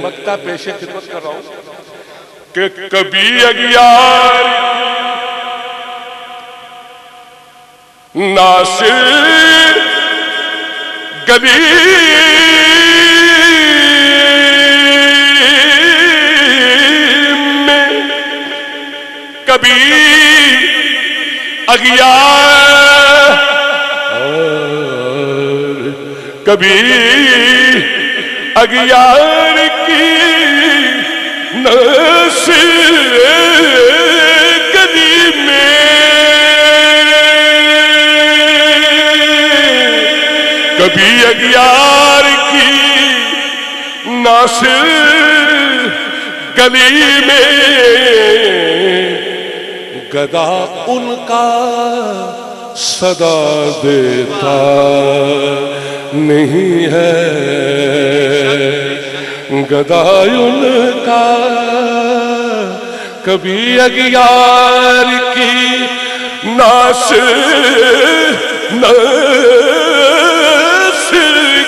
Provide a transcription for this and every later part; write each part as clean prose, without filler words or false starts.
مکتا پیش خدمت کر رہا ہوں کہ کبھی اغیار ناصر گلی میں کبھی اغیار کبھی اغیار کی ناصر گلی میں کبھی اغیار کی ناصر گلی میں گدا ان کا صدا دیتا نہیں ہے گدا ان کا کبھی اغیار کی ناصر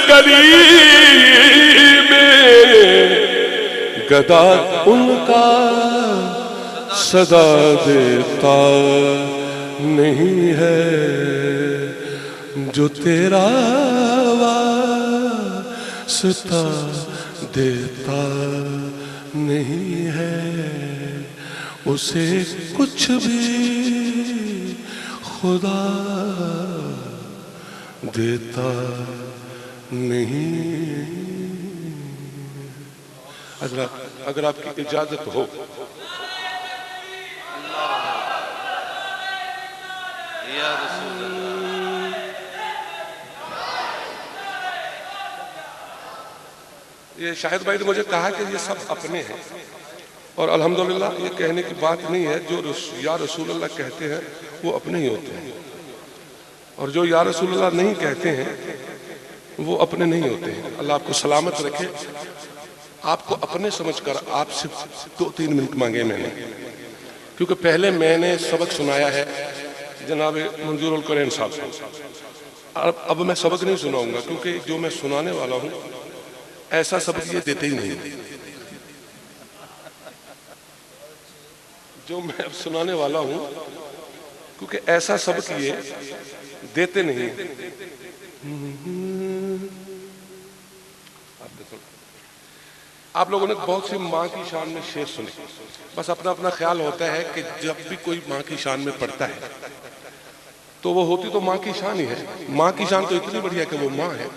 گلی میں گدا ان کا صدا دیتا نہیں ہے جو تیرا واسطہ دیتا نہیں ہے اسے کچھ بھی خدا دیتا نہیں اگر آپ کی اجازت ہو یا رسول اللہ یہ شاہد بھائی نے مجھے کہا کہ یہ سب اپنے ہیں اور الحمدللہ یہ کہنے کی بات نہیں ہے جو یا رسول اللہ کہتے ہیں وہ اپنے ہی ہوتے ہیں اور جو یا رسول اللہ نہیں کہتے ہیں وہ اپنے نہیں ہوتے ہیں اللہ آپ کو سلامت رکھے آپ کو اپنے سمجھ کر آپ سے 2-3 منٹ مانگے میں نے کیونکہ پہلے میں نے سبق سنایا ہے جناب منظور القرین صاحب سے اب میں سبق نہیں سناؤں گا کیونکہ جو میں سنانے والا ہوں ایسا سبق یہ دیتے ہی نہیں جو میں اب سنانے والا ہوں کیونکہ ایسا سبق یہ دیتے نہیں آپ لوگوں نے بہت سی ماں کی شان میں شعر سنے بس اپنا اپنا خیال ہوتا ہے کہ جب بھی کوئی ماں کی شان میں پڑھتا ہے تو وہ ہوتی تو ماں کی شان ہی ہے ماں کی شان تو اتنی بڑھیا کہ وہ ماں ہے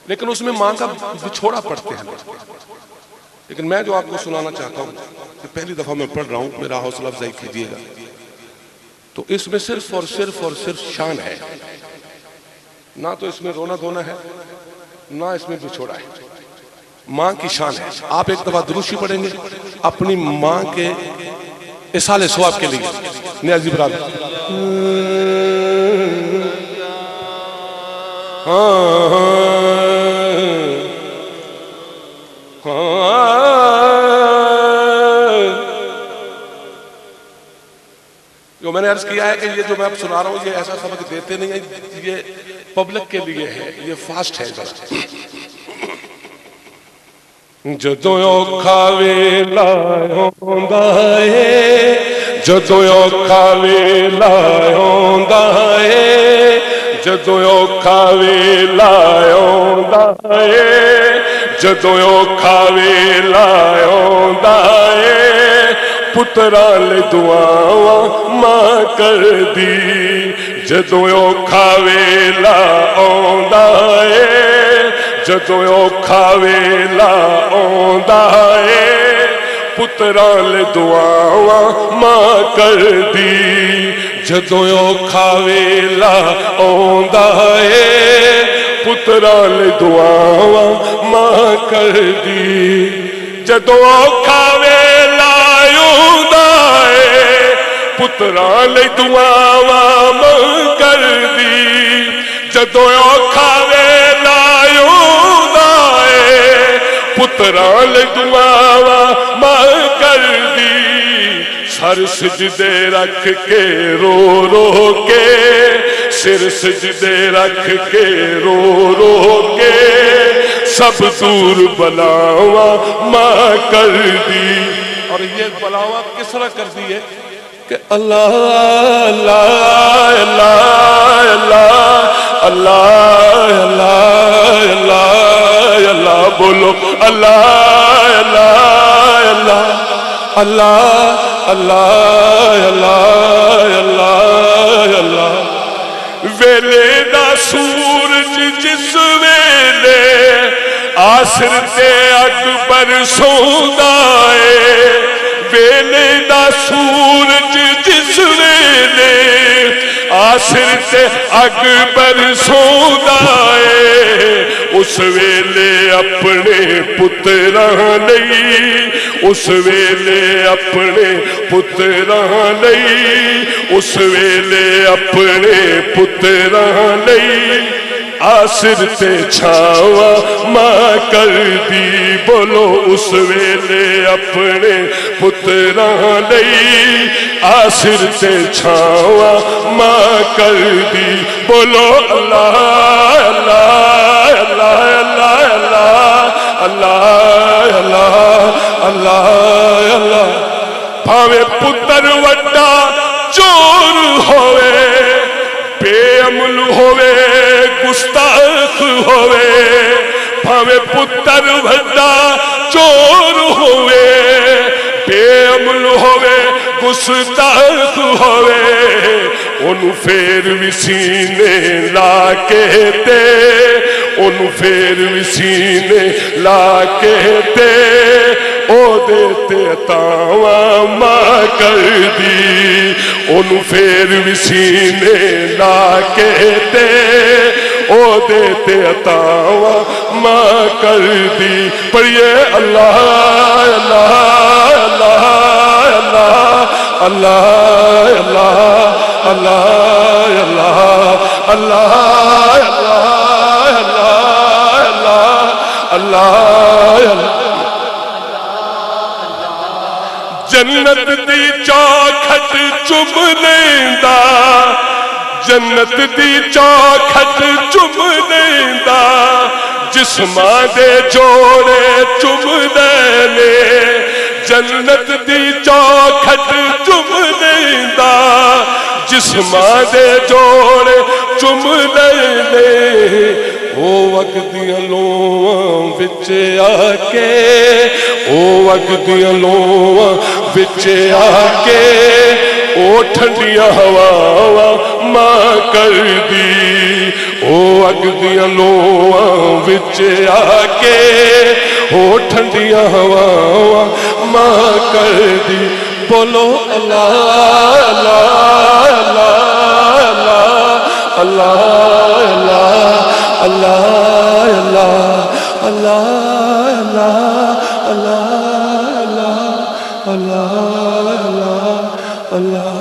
لیکن اس میں ماں کا بچھوڑا پڑھتے ہیں لیکن میں جو آپ کو سنانا چاہتا ہوں کہ پہلی دفعہ میں پڑھ رہا ہوں میرا حوصلہ افزائی کیجیے گا تو اس میں صرف اور صرف شان ہے نہ تو اس میں رونا دھونا ہے نہ اس میں بچھوڑا ہے ماں کی شان ہے آپ ایک دفعہ دروشی پڑھیں گے اپنی ماں کے اصال ثواب کے لیے نیازی برادر جو میں نے عرض کیا ہے کہ یہ جو میں اب سنا رہا ہوں یہ ایسا سبق دیتے نہیں ہیں یہ پبلک کے لیے ہے یہ فاسٹ ہے جدوں اوکھا ویلا آوندا اے جدوں اوکھا ویلا آوندا اے جدوں اوکھا ویلا آوندا اے جدوں اوکھا ویلا آوندا اے پتراں لے دعاواں ماں کردی جدوں اوکھا ویلا آوندا اے جدوں اوکھا ویلا آوندا اے پتراں لے دعاواں ماں کردی جدوں اوکھا ویلا آوندا اے پتراں لے دعاواں ماں کردی جدوں اوکھا ویلا آوندا اے پتراں لے دعاواں ماں کردی جدوں اوکھا ویلا پتراں لے دعاواں ماں کردی سر سجدے رکھ کے رو رو کے سر سجدے رکھ کے رو رو کے سب دور بلاواں ماں کر دی. اور یہ بلاوا کس طرح کر دی ہے کہ اللہ اللہ اللہ اللہ اللہ اللہ اللہ اللہ بولو اللہ اللہ اللہ اللہ اللہ اللہ اللہ اللہ. ویلے دا سورج جس ویلے آسر تے اکبر سوندا ہے، ویلے دا سورج جس ویلے آسر تے اکبر سوندا ہے، اس ویلے اپنے پتراں لئی، اس ویلے اپنے پتراں لئی، اس ویلے اپنے پتراں لئی آسر تے چھاواں ماں کر دی. بولو اس ویلے اپنے پتراں لئی آسر تے چھاواں ماں کر دی. بولو اللہ اللہ اللہ اللہ اللہ اللہ اللہ اللہ. بھاوے پتر وڈا چور ہوئے، بے عمل ہوئے، گستاخ ہوئے، بھاوے پتر وڈا چور ہوئے، بے عمل ہوئے، گستاخ ہوئے، انہوں پھر بھی سینے لا کے تے، انہوں پھر بھی سینے لا کے تے او دیتے تاواں ماں کر دی. انہوں پھر بھی سینے لا کے تے او دیتے تاواں ماں کر دی. پڑھئے اللہ اللہ اللہ اللہ اللہ اللہ اللہ اللہ اللہ اللہ. جنت دی چوکھٹ چوم لیندا، جنت دی چوکھٹ چوم لیندا، جسماں دے جوڑے چوم لینے. جنت دی چوکھٹ چوم لیندا، جسماں دے جوڑے چوم لینے. او وقت دیاں لوواں وچ آ کے، او وقت دیاں لوواں وچ آ کے، او ٹھنڈیاں ہواواں ماں کر دی. او وقت دیاں لوواں وچ آ کے، او ٹھنڈیاں ہواواں ماں کر دی. بولو اللہ اللہ اللہ اللہ اللہ اللہ اللہ اللہ اللہ اللہ اللہ اللہ اللہ